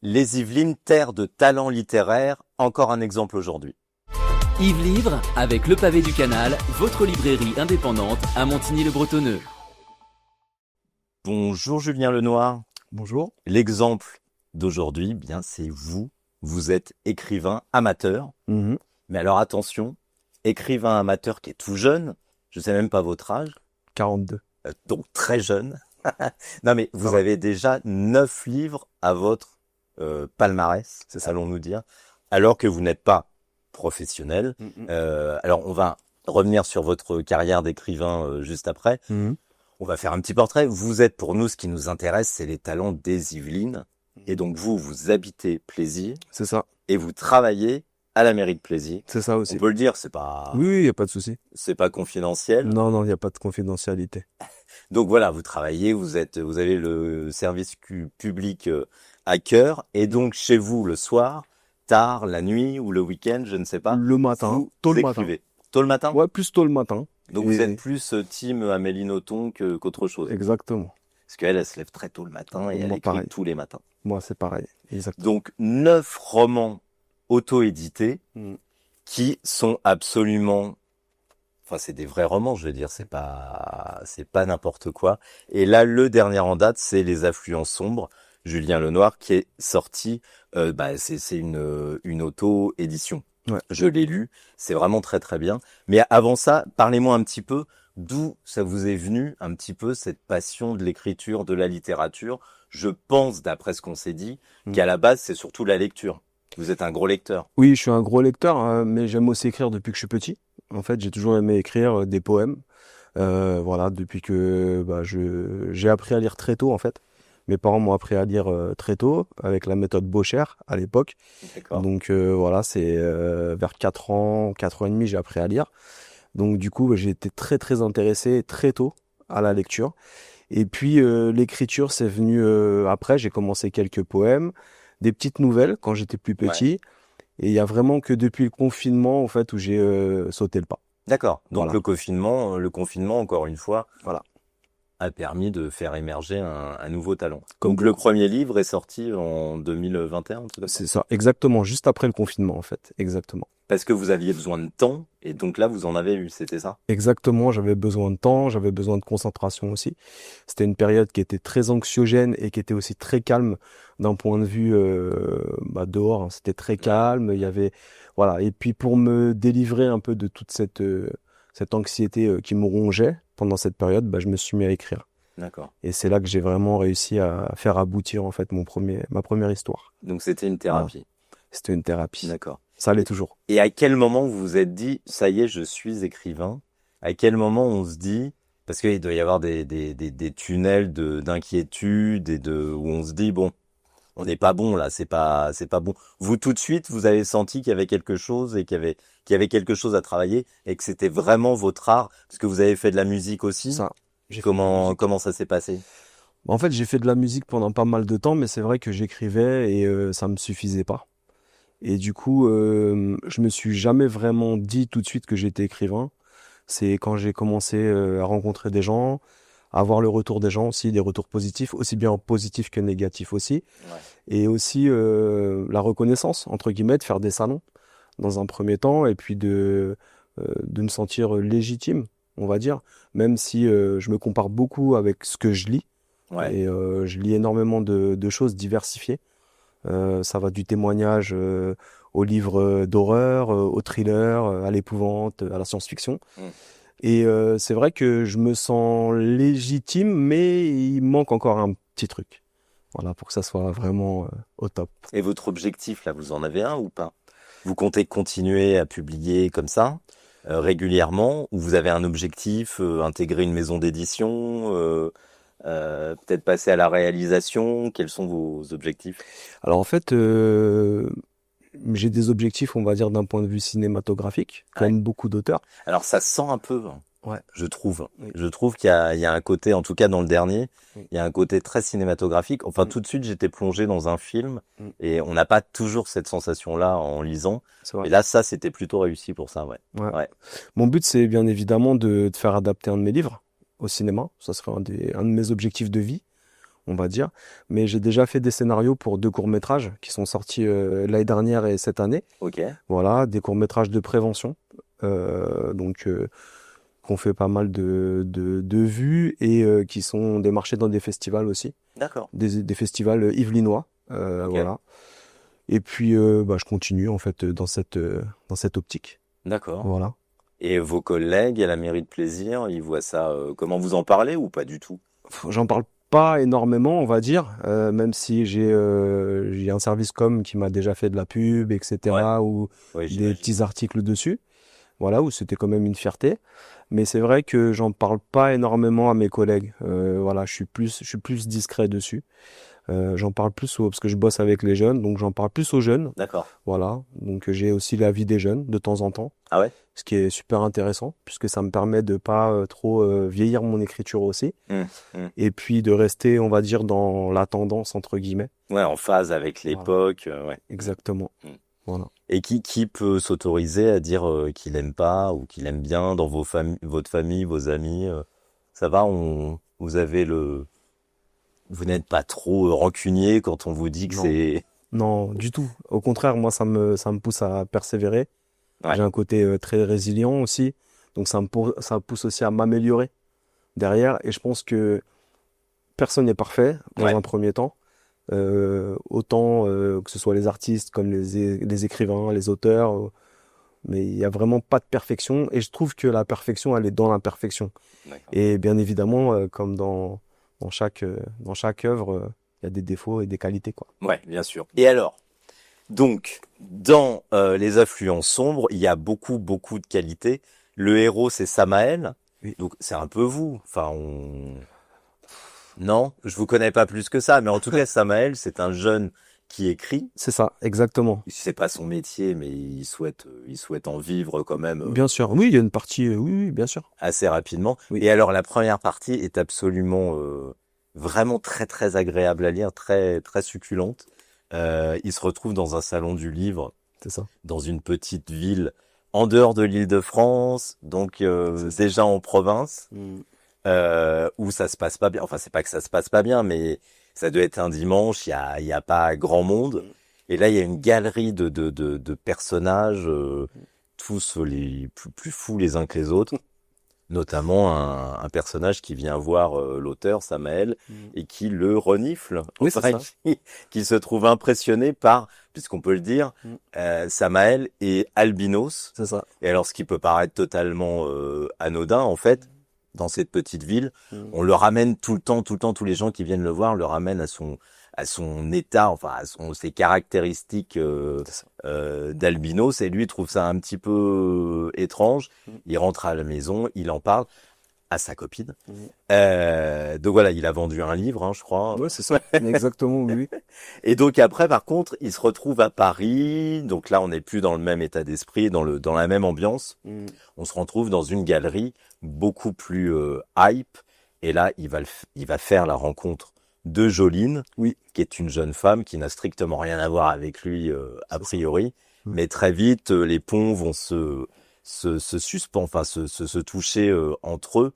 Les Yvelines, terre de talent littéraire, encore un exemple aujourd'hui. Yves Livre, avec Le Pavé du Canal, votre librairie indépendante à Montigny-le-Bretonneux. Bonjour Julien Lenoir. Bonjour. L'exemple d'aujourd'hui, bien c'est vous. Vous êtes écrivain amateur. Mais alors attention, écrivain amateur qui est tout jeune, je sais même pas votre âge. 42. Donc très jeune. Non mais vous avez déjà 9 livres à votre palmarès, c'est ça allons nous dire, alors que vous n'êtes pas professionnel. Alors on va revenir sur votre carrière d'écrivain juste après. On va faire un petit portrait. Vous êtes pour nous, ce qui nous intéresse, c'est les talents des Yvelines. Et donc vous habitez Plaisy. C'est ça. Et vous travaillez à la mairie de Plaisy. C'est ça aussi. On peut le dire, c'est pas. Oui, il n'y a pas de souci. C'est pas confidentiel. Non, il n'y a pas de confidentialité. Donc voilà, vous travaillez, vous avez le service public à cœur, et donc chez vous le soir, tard, la nuit ou le week-end, je ne sais pas. Le matin, tôt le matin. Tôt le matin. Ouais, plus tôt le matin. Donc vous êtes plus team Amélie Nothomb qu'autre chose. Exactement. Parce qu'elle, elle se lève très tôt le matin et elle écrit pareil. tous les matins. Moi, c'est pareil. Exactement. Donc 9 romans auto-édités qui sont absolument, enfin c'est des vrais romans, je veux dire, c'est pas n'importe quoi. Et là, le dernier en date, c'est Les Affluents sombres, Julien Lenoir, qui est sorti. C'est une auto-édition. Ouais. Je l'ai lu, c'est vraiment très très bien. Mais avant ça, parlez-moi un petit peu d'où ça vous est venu un petit peu cette passion de l'écriture, de la littérature. Je pense, d'après ce qu'on s'est dit, qu'à la base, c'est surtout la lecture. Vous êtes un gros lecteur. Oui, je suis un gros lecteur, mais j'aime aussi écrire depuis que je suis petit. En fait, j'ai toujours aimé écrire des poèmes. Voilà, depuis que j'ai appris à lire très tôt, en fait. Mes parents m'ont appris à lire très tôt, avec la méthode Boscher à l'époque. D'accord. Donc voilà, c'est vers 4 ans, 4 ans et demi, j'ai appris à lire. Donc du coup, j'ai été très très intéressé très tôt à la lecture. Et puis l'écriture, c'est venu après. J'ai commencé quelques poèmes, des petites nouvelles quand j'étais plus petit. Ouais. Et il y a vraiment que depuis le confinement, en fait, où j'ai sauté le pas. D'accord. Donc Voilà. le confinement, encore une fois, Voilà. a permis de faire émerger un nouveau talent. Comme Donc le premier livre est sorti en 2021, tout à fait. C'est ça, exactement, juste après le confinement, en fait, exactement. Parce que vous aviez besoin de temps, et donc là, vous en avez eu, c'était ça? Exactement, j'avais besoin de temps, j'avais besoin de concentration aussi. C'était une période qui était très anxiogène et qui était aussi très calme d'un point de vue dehors, hein. C'était très calme, il y avait voilà. Et puis pour me délivrer un peu de toute cette anxiété qui me rongeait pendant cette période, je me suis mis à écrire. D'accord. Et c'est là que j'ai vraiment réussi à faire aboutir en fait ma première histoire. Donc c'était une thérapie. C'était une thérapie. D'accord. Ça l'est toujours. Et à quel moment vous vous êtes dit, ça y est, je suis écrivain? À quel moment on se dit, parce qu'il doit y avoir des tunnels d'inquiétude où on se dit, bon, on n'est pas bon là, c'est pas bon. Vous tout de suite, vous avez senti qu'il y avait quelque chose et qu'il y avait quelque chose à travailler et que c'était vraiment votre art, parce que vous avez fait de la musique aussi. Ça. Comment ça s'est passé? En fait, j'ai fait de la musique pendant pas mal de temps, mais c'est vrai que j'écrivais et ça me suffisait pas. Et du coup, je me suis jamais vraiment dit tout de suite que j'étais écrivain. C'est quand j'ai commencé à rencontrer des gens, à avoir le retour des gens aussi, des retours positifs, aussi bien positifs que négatifs aussi. Ouais. Et aussi la reconnaissance, entre guillemets, de faire des salons dans un premier temps, et puis de me sentir légitime, on va dire, même si je me compare beaucoup avec ce que je lis. Ouais. Et je lis énormément de choses diversifiées. Ça va du témoignage au livre d'horreur, au thriller, à l'épouvante, à la science-fiction. Et c'est vrai que je me sens légitime, mais il manque encore un petit truc. Voilà, pour que ça soit vraiment au top. Et votre objectif, là, vous en avez un ou pas? Vous comptez continuer à publier comme ça, régulièrement, ou vous avez un objectif, intégrer une maison d'édition, peut-être passer à la réalisation? Quels sont vos objectifs? Alors en fait, j'ai des objectifs, on va dire, d'un point de vue cinématographique, comme beaucoup d'auteurs. Alors ça se sent un peu, Ouais. je trouve. Oui. Je trouve qu'il y a un côté, en tout cas dans le dernier, il y a un côté très cinématographique. Enfin, tout de suite, j'étais plongé dans un film et on n'a pas toujours cette sensation-là en lisant. C'est vrai. Et là, ça, c'était plutôt réussi pour ça, ouais. Ouais. Ouais. Mon but, c'est bien évidemment de faire adapter un de mes livres au cinéma. Ça serait un de mes objectifs de vie. on va dire. Mais j'ai déjà fait des scénarios pour 2 courts-métrages qui sont sortis l'année dernière et cette année. Ok. Voilà, des courts-métrages de prévention. Qu'on fait pas mal de vues et qui sont démarchés dans des festivals aussi. D'accord. Des festivals yvelinois. Ok. Voilà. Et puis, je continue en fait dans cette optique. D'accord. Voilà. Et vos collègues à la mairie de Plaisir, ils voient ça, comment vous en parlez ou pas du tout? J'en parle pas énormément, on va dire, même si j'ai un service com qui m'a déjà fait de la pub, etc., ou Oui, des j'imagine. petits articles dessus. Voilà, où c'était quand même une fierté. Mais c'est vrai que j'en parle pas énormément à mes collègues. Voilà, je suis plus discret dessus. J'en parle plus parce que je bosse avec les jeunes, donc j'en parle plus aux jeunes. D'accord. Voilà, donc j'ai aussi l'avis des jeunes de temps en temps, Ah ouais? ce qui est super intéressant puisque ça me permet de pas trop vieillir mon écriture aussi, Hum. et puis de rester, on va dire, dans la tendance entre guillemets. Ouais, en phase avec Voilà. l'époque, ouais. Exactement. Mm. Voilà. Et qui peut s'autoriser à dire qu'il aime pas ou qu'il aime bien dans votre famille, vos amis, ça va, vous avez vous n'êtes pas trop rancunier quand on vous dit que Non. c'est... Non, du tout. Au contraire, moi, ça me pousse à persévérer. Ouais. J'ai un côté très résilient aussi, donc ça pousse aussi à m'améliorer derrière. Et je pense que personne n'est parfait dans Ouais. un premier temps. Autant que ce soit les artistes comme les écrivains, les auteurs, mais il n'y a vraiment pas de perfection. Et je trouve que la perfection, elle est dans l'imperfection. D'accord. Et bien évidemment, comme dans chaque œuvre, il y a des défauts et des qualités, quoi. Ouais, bien sûr. Et alors, donc, dans les affluents sombres, il y a beaucoup, beaucoup de qualités. Le héros, c'est Samael. Oui. Donc, c'est un peu vous. Enfin, Non, je vous connais pas plus que ça, mais en tout cas, Samael, c'est un jeune qui écrit. C'est ça, exactement. C'est pas son métier, mais il souhaite en vivre quand même Bien sûr. Oui, il y a une partie, oui, bien sûr. assez rapidement. Oui. Et alors, la première partie est absolument, vraiment très, très agréable à lire, très, très succulente. Il se retrouve dans un salon du livre, C'est ça. dans une petite ville en dehors de l'Île-de-France, donc déjà en province. Où ça se passe pas bien. Enfin, c'est pas que ça se passe pas bien, mais ça doit être un dimanche, il y a pas grand monde. Et là, il y a une galerie de personnages, tous les plus fous les uns que les autres. Notamment un personnage qui vient voir l'auteur, Samael, et qui le renifle. Oui, c'est Enfin, ça. qui se trouve impressionné par, puisqu'on peut le dire, Samael est albinos. C'est ça. Et alors, ce qui peut paraître totalement anodin, en fait, dans cette petite ville, on le ramène tout le temps, tous les gens qui viennent le voir le ramènent à son état, enfin ses caractéristiques d'albinos, et lui il trouve ça un petit peu étrange. Il rentre à la maison, il en parle à sa copine. Donc voilà, il a vendu un livre, hein, je crois. Ouais, c'est ça. Exactement, oui. Et donc après, par contre, il se retrouve à Paris. Donc là, on n'est plus dans le même état d'esprit, dans la même ambiance. On se retrouve dans une galerie beaucoup plus hype. Et là, il va faire la rencontre de Joline, Oui. qui est une jeune femme qui n'a strictement rien à voir avec lui a priori. Mm. Mais très vite, les ponts vont se suspendre, enfin se toucher entre eux.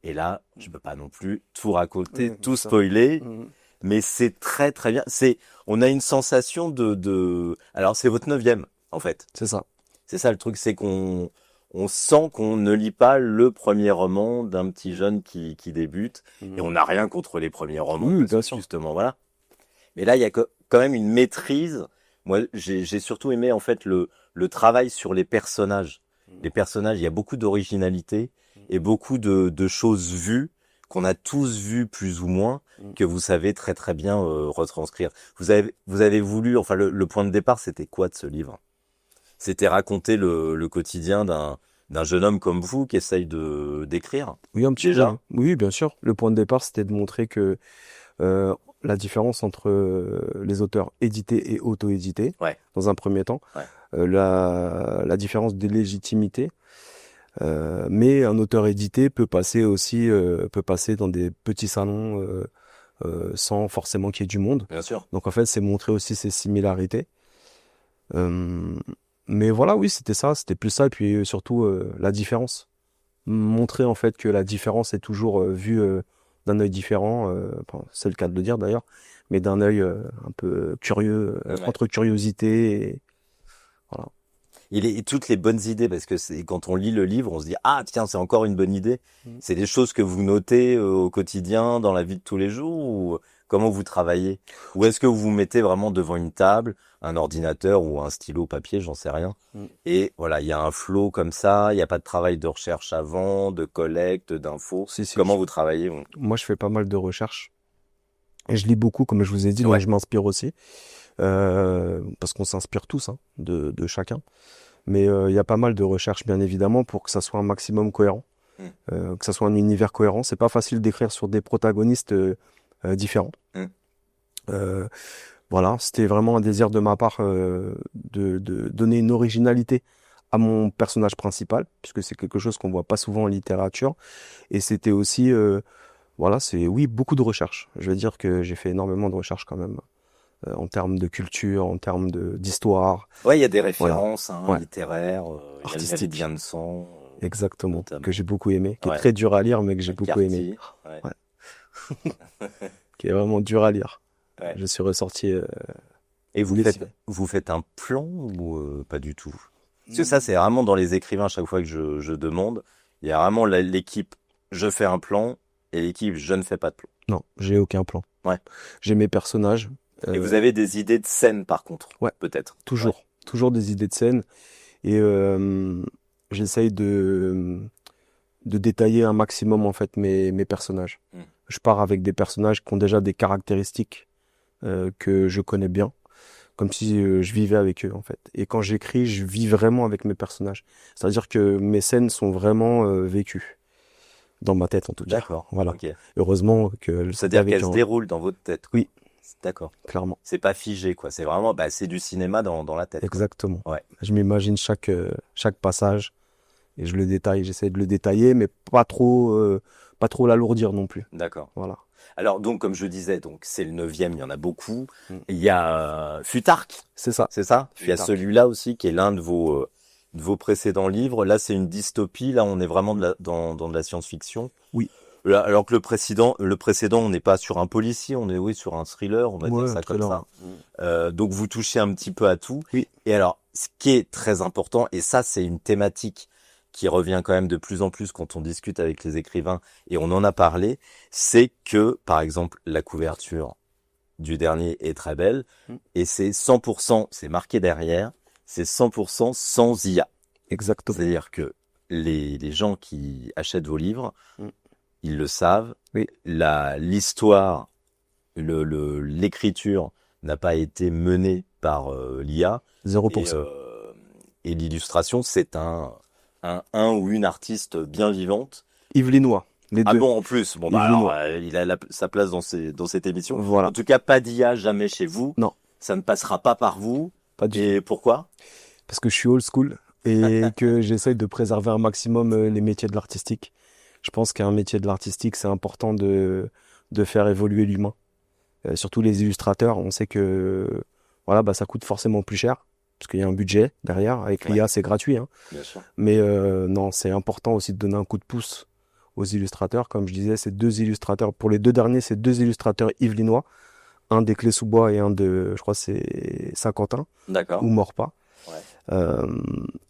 Et là, je peux pas non plus tout raconter, tout ça. spoiler. Mais c'est très très bien. On a une sensation alors c'est votre 9e, en fait. C'est ça. C'est ça le truc, c'est qu'on sent qu'on ne lit pas le premier roman d'un petit jeune qui débute. Et on n'a rien contre les premiers romans. Oui, parce bien que sûr. justement, voilà. Mais là, il y a quand même une maîtrise. Moi, j'ai surtout aimé, en fait, le travail sur les personnages. Les personnages, il y a beaucoup d'originalité et beaucoup de choses vues qu'on a tous vues plus ou moins, que vous savez très très bien retranscrire. Vous avez voulu, enfin le point de départ, c'était quoi de ce livre? C'était raconter le quotidien d'un jeune homme comme vous qui essaye d'écrire. Oui, un petit Déjà. peu. Oui, bien sûr. Le point de départ, c'était de montrer que la différence entre les auteurs édités et auto-édités, Ouais. dans un premier temps, Ouais. la différence de légitimité. Mais un auteur édité peut passer dans des petits salons sans forcément qu'il y ait du monde. Bien sûr. Donc en fait, c'est montrer aussi ces similarités. Mais voilà, oui, c'était plus ça, et puis surtout la différence. Montrer en fait que la différence est toujours vue d'un œil différent, enfin, c'est le cas de le dire d'ailleurs, mais d'un œil un peu curieux, entre curiosité et voilà. Et toutes les bonnes idées, parce que c'est quand on lit le livre, on se dit ah tiens c'est encore une bonne idée. C'est des choses que vous notez au quotidien dans la vie de tous les jours ou comment vous travaillez? Ou est-ce que vous vous mettez vraiment devant une table, un ordinateur ou un stylo papier, j'en sais rien. Et voilà, il y a un flow comme ça, il n'y a pas de travail de recherche avant, de collecte, d'infos. Si, Comment vous travaillez vous? Moi, je fais pas mal de recherches et je lis beaucoup, comme je vous ai dit, donc je m'inspire aussi. Parce qu'on s'inspire tous de chacun. Mais il y a pas mal de recherches, bien évidemment, pour que ça soit un maximum cohérent, que ça soit un univers cohérent. C'est pas facile d'écrire sur des protagonistes différents. Voilà, c'était vraiment un désir de ma part de donner une originalité à mon personnage principal, puisque c'est quelque chose qu'on voit pas souvent en littérature. Et c'était aussi, voilà, beaucoup de recherches. Je veux dire que j'ai fait énormément de recherches quand même. En termes de culture, en termes d'histoire. Ouais, il y a des références littéraires, il y a le Méridien de sang. Exactement, notamment. que j'ai beaucoup aimé, qui est très dur à lire, mais que j'ai beaucoup aimé. Qui est vraiment dur à lire. Je suis ressorti. Et vous faites un plan ou pas du tout? Parce que ça, c'est vraiment dans les écrivains, chaque fois que je demande, il y a vraiment l'équipe, je fais un plan, et l'équipe, je ne fais pas de plan. Non, j'ai aucun plan. J'ai mes personnages. Et vous avez des idées de scène par contre, peut-être. Toujours des idées de scène. Et j'essaye de détailler un maximum en fait mes personnages. Je pars avec des personnages qui ont déjà des caractéristiques que je connais bien, comme si je vivais avec eux en fait. Et quand j'écris, je vis vraiment avec mes personnages. C'est-à-dire que mes scènes sont vraiment vécues. Dans ma tête en tout cas. D'accord. Voilà. Heureusement que c'est-à-dire qu'elles se déroulent dans votre tête. Oui. D'accord. Clairement. C'est pas figé, quoi. C'est vraiment, c'est du cinéma dans la tête. Exactement. Ouais. Je m'imagine chaque passage et je le détaille. J'essaie de le détailler, mais pas trop l'alourdir non plus. D'accord. Voilà. Alors, donc, comme je disais, donc, c'est le 9e, il y en a beaucoup. Il y a Futark. C'est ça. C'est ça? Il y a celui-là aussi qui est l'un de vos précédents livres. Là, c'est une dystopie. Là, on est vraiment dans de la science-fiction. Oui. Là, alors que le précédent, on n'est pas sur un policier, on est sur un thriller, on va dire ça comme ça. Donc vous touchez un petit peu à tout. Oui. Et alors, ce qui est très important, et ça c'est une thématique qui revient quand même de plus en plus quand on discute avec les écrivains, et on en a parlé, c'est que, par exemple, la couverture du dernier est très belle, et c'est 100%, c'est marqué derrière, c'est 100% sans IA. Exactement. C'est-à-dire que les gens qui achètent vos livres, ils le savent. Oui. L'histoire, l'écriture n'a pas été menée par l'IA. 0%. Et l'illustration, c'est un ou une artiste bien vivante. Yves Linois. Les deux. Ah bon, en plus. Bon, alors, il a sa place dans cette émission. Voilà. En tout cas, pas d'IA jamais chez vous. Non. Ça ne passera pas par vous. Pas du Et pourquoi? Parce que je suis old school et que j'essaye de préserver un maximum les métiers de l'artistique. Je pense qu'un métier de l'artistique, c'est important de faire évoluer l'humain. Surtout les illustrateurs, on sait que voilà, ça coûte forcément plus cher, parce qu'il y a un budget derrière. Avec l'IA, c'est gratuit. Bien sûr. Mais non, c'est important aussi de donner un coup de pouce aux illustrateurs. Comme je disais, c'est 2 illustrateurs. Pour les 2 derniers, c'est 2 illustrateurs Yves Linois. Un des Clés-sous-Bois et un de, je crois, c'est Saint-Quentin. D'accord. Ou Maurepas.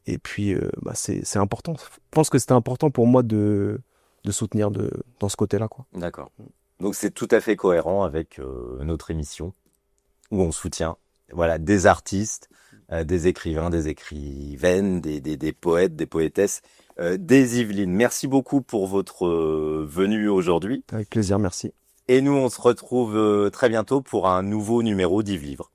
Et puis, c'est important. Je pense que c'était important pour moi de soutenir dans ce côté-là, quoi. D'accord. Donc c'est tout à fait cohérent avec notre émission où on soutient des artistes, des écrivains, des écrivaines, des poètes, des poétesses, des Yvelines. Merci beaucoup pour votre venue aujourd'hui. Avec plaisir, merci. Et nous, on se retrouve très bientôt pour un nouveau numéro d'Yves Livre.